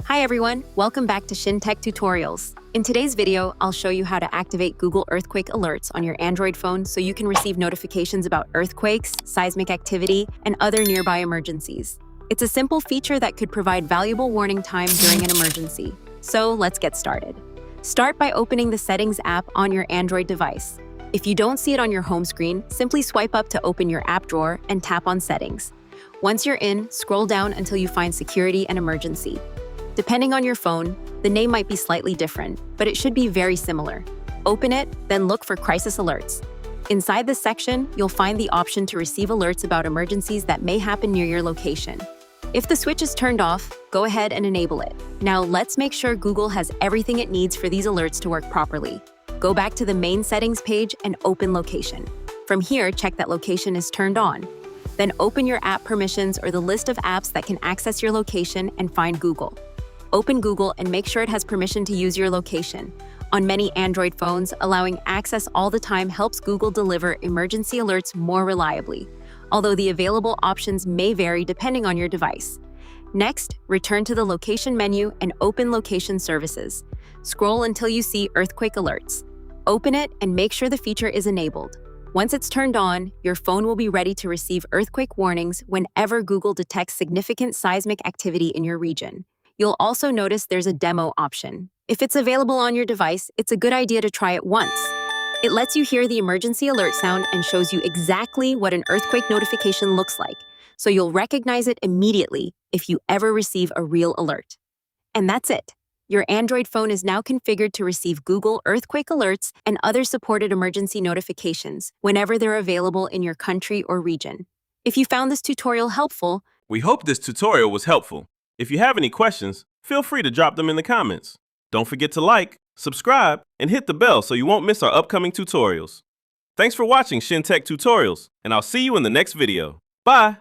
Hi everyone, welcome back to Shin Tech Tutorials. In today's video, I'll show you how to activate Google Earthquake alerts on your Android phone so you can receive notifications about earthquakes, seismic activity, and other nearby emergencies. It's a simple feature that could provide valuable warning time during an emergency. So let's get started. Start by opening the Settings app on your Android device. If you don't see it on your home screen, simply swipe up to open your app drawer and tap on Settings. Once you're in, scroll down until you find Security and Emergency. Depending on your phone, the name might be slightly different, but it should be very similar. Open it, then look for Crisis Alerts. Inside this section, you'll find the option to receive alerts about emergencies that may happen near your location. If the switch is turned off, go ahead and enable it. Now let's make sure Google has everything it needs for these alerts to work properly. Go back to the main settings page and open Location. From here, check that location is turned on. Then open your app permissions or the list of apps that can access your location and find Google. Open Google and make sure it has permission to use your location. On many Android phones, allowing access all the time helps Google deliver emergency alerts more reliably, although the available options may vary depending on your device. Next, return to the Location menu and open Location Services. Scroll until you see Earthquake Alerts. Open it and make sure the feature is enabled. Once it's turned on, your phone will be ready to receive earthquake warnings whenever Google detects significant seismic activity in your region. You'll also notice there's a demo option. If it's available on your device, it's a good idea to try it once. It lets you hear the emergency alert sound and shows you exactly what an earthquake notification looks like, so you'll recognize it immediately if you ever receive a real alert. And that's it. Your Android phone is now configured to receive Google Earthquake alerts and other supported emergency notifications whenever they're available in your country or region. If you found this tutorial helpful, we hope this tutorial was helpful. If you have any questions, feel free to drop them in the comments. Don't forget to like, subscribe, and hit the bell so you won't miss our upcoming tutorials. Thanks for watching Shin Tech Tutorials, and I'll see you in the next video. Bye!